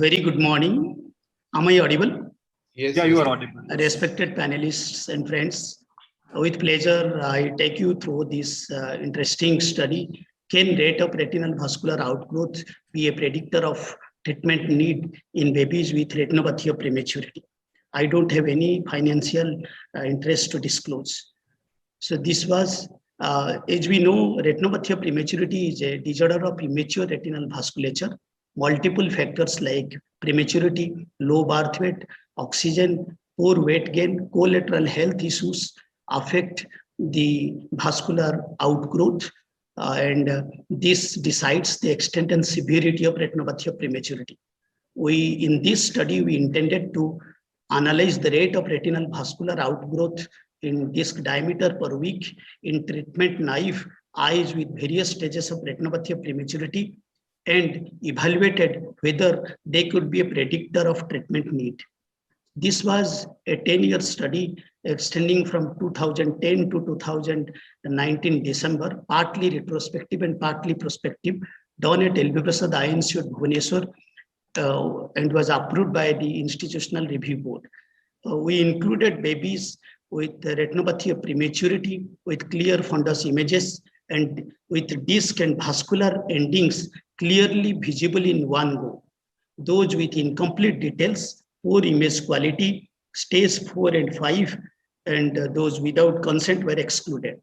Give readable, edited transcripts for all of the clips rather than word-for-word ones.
Very good morning. Am I audible? Yes, Yeah, yes. you are audible. Respected panelists and friends, with pleasure, I take you through this interesting study. Can rate of retinal vascular outgrowth be a predictor of treatment need in babies with retinopathy of prematurity? I don't have any financial interest to disclose. So this was, as we know, retinopathy of prematurity is a disorder of premature retinal vasculature. Multiple factors like prematurity, low birth weight, oxygen, poor weight gain, collateral health issues affect the vascular outgrowth, and this decides the extent and severity of retinopathy of prematurity. In this study, we intended to analyze the rate of retinal vascular outgrowth in disc diameter per week in treatment naive eyes with various stages of retinopathy of prematurity and evaluated whether they could be a predictor of treatment need. This was a 10-year study extending from 2010 to 2019 December, partly retrospective and partly prospective, done at LV Prasad Eye Institute, Bhubaneswar, and was approved by the Institutional Review Board. We included babies with retinopathy of prematurity, with clear fundus images, and with disc and vascular endings clearly visible in one go. Those with incomplete details, poor image quality, stage 4 and 5, and those without consent were excluded.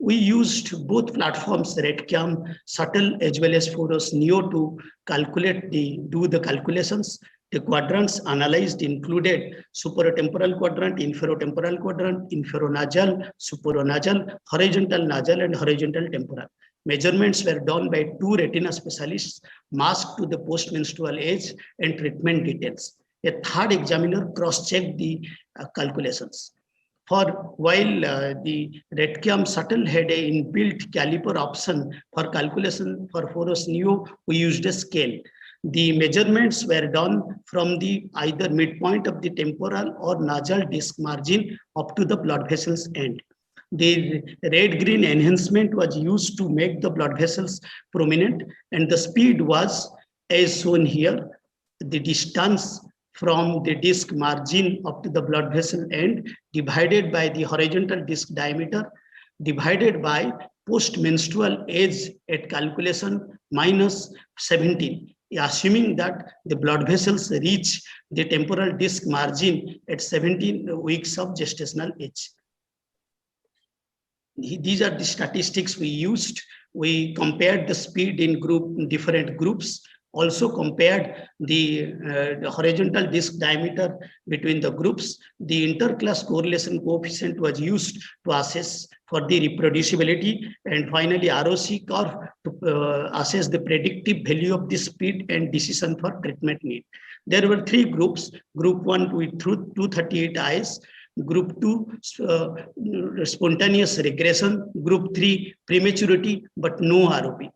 We used both platforms, RetCam, Shuttle, as well as Phoros Neo to do the calculations. The quadrants analyzed included superotemporal quadrant, inferotemporal quadrant, inferonasal, supraronasal, horizontal nasal, and horizontal temporal. Measurements were done by 2 retina specialists, masked to the postmenstrual age and treatment details. A third examiner cross-checked the calculations. While the RetCam Shuttle had an inbuilt caliper option for calculation for Phoros Neo, we used a scale. The measurements were done from the either midpoint of the temporal or nasal disc margin up to the blood vessels end. The red-green enhancement was used to make the blood vessels prominent, and the speed was, as shown here, the distance from the disc margin up to the blood vessel end divided by the horizontal disc diameter divided by post-menstrual age at calculation minus 17, assuming that the blood vessels reach the temporal disc margin at 17 weeks of gestational age. These are the statistics we used. We compared the speed in different groups, also compared the horizontal disc diameter between the groups. The interclass correlation coefficient was used to assess for the reproducibility, and finally ROC curve to assess the predictive value of the speed and decision for treatment need. There were 3 groups, group 1 with 238 eyes, group 2 spontaneous regression, group 3 prematurity but no ROP.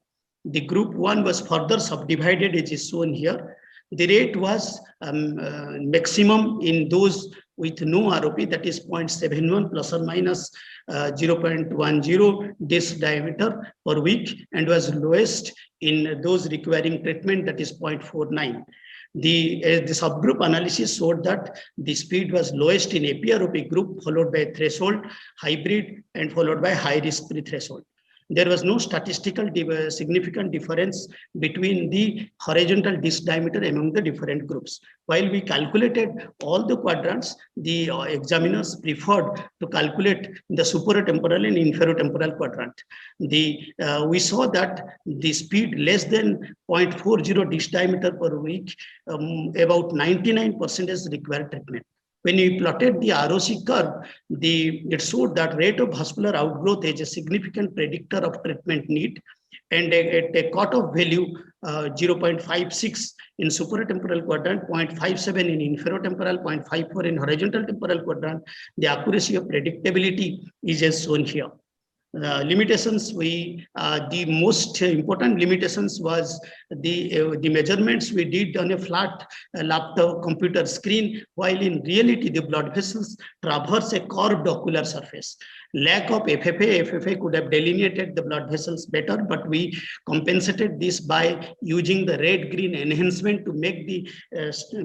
The group 1 was further subdivided as is shown here. The rate was maximum in those with no ROP, that is 0.71 plus or minus 0.10 disc diameter per week, and was lowest in those requiring treatment, that is 0.49. The subgroup analysis showed that the speed was lowest in APROP group, followed by threshold, hybrid, and followed by high risk pre-threshold. There was no statistical significant difference between the horizontal disc diameter among the different groups. While we calculated all the quadrants, the examiners preferred to calculate the superotemporal and inferotemporal quadrant. We saw that the speed less than 0.40 disc diameter per week, about 99% required treatment. When we plotted the ROC curve, it showed that rate of vascular outgrowth is a significant predictor of treatment need, and at a cutoff value 0.56 in superotemporal quadrant, 0.57 in inferotemporal, 0.54 in horizontal temporal quadrant, the accuracy of predictability is as shown here. Limitations, the most important limitations was the measurements we did on a flat laptop computer screen, while in reality the blood vessels traverse a curved ocular surface, lack of FFA could have delineated the blood vessels better, but we compensated this by using the red-green enhancement to make the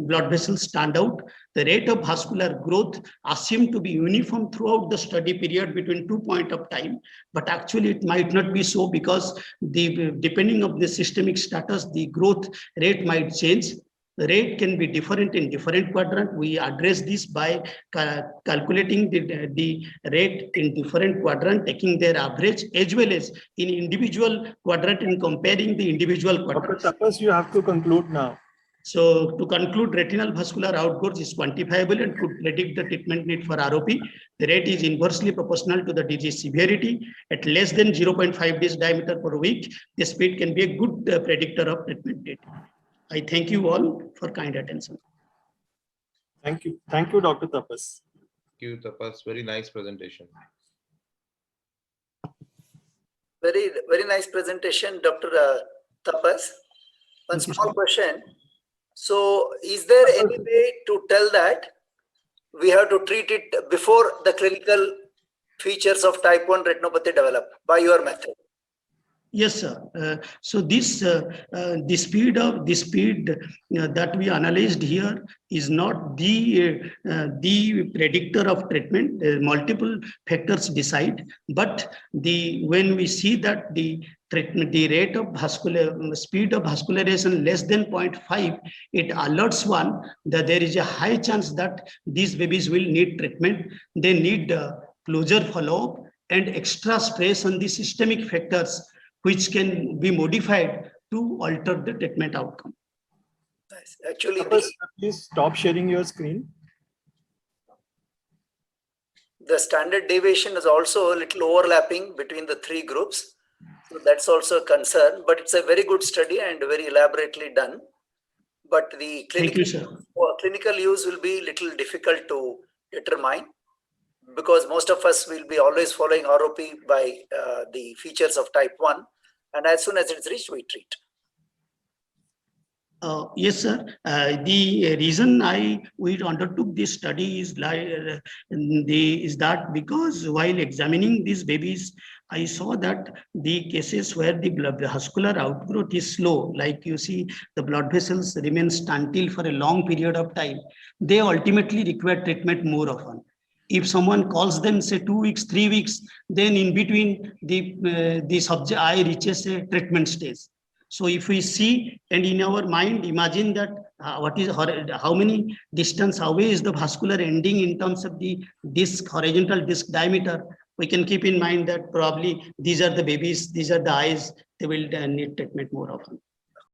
blood vessels stand out. The rate of vascular growth assumed to be uniform throughout the study period between 2 points of time, but actually it might not be so, because depending on the systemic status, the growth rate might change. The rate can be different in different quadrant. We address this by calculating the rate in different quadrant, taking their average, as well as in individual quadrant and comparing the individual quadrants. Dr. Tapas, you have to conclude now. So to conclude, retinal vascular outgrowth is quantifiable and could predict the treatment need for ROP. The rate is inversely proportional to the disease severity. At less than 0.5 disc diameter per week, the speed can be a good predictor of treatment need. I thank you all for kind attention. Thank you. Thank you, Dr. Tapas. Thank you, Tapas. Very nice presentation. Very, very nice presentation, Dr. Tapas. One small question. So, is there any way to tell that we have to treat it before the clinical features of type 1 retinopathy develop by your method? Yes, sir. So this the speed that we analyzed here is not the predictor of treatment. Multiple factors decide, but when we see that the rate of speed of vascularization less than 0.5, it alerts one that there is a high chance that these babies will need treatment. They need closer follow-up and extra stress on the systemic factors, which can be modified to alter the treatment outcome. Nice. Actually, please stop sharing your screen. The standard deviation is also a little overlapping between the three groups. So that's also a concern, but it's a very good study and very elaborately done. But the clinical use will be little difficult to determine, because most of us will be always following ROP by the features of type 1, and as soon as it's reached, we treat. Yes, sir. The reason we undertook this study is that because while examining these babies, I saw that the cases where the vascular outgrowth is slow, like you see the blood vessels remain stunted for a long period of time, they ultimately require treatment more often. If someone calls them, say 2 weeks, 3 weeks, then in between the subject eye reaches a treatment stage. So if we see and in our mind imagine that how many distance away is the vascular ending in terms of the horizontal disc diameter, we can keep in mind that probably these are the babies, these are the eyes, they will need treatment more often.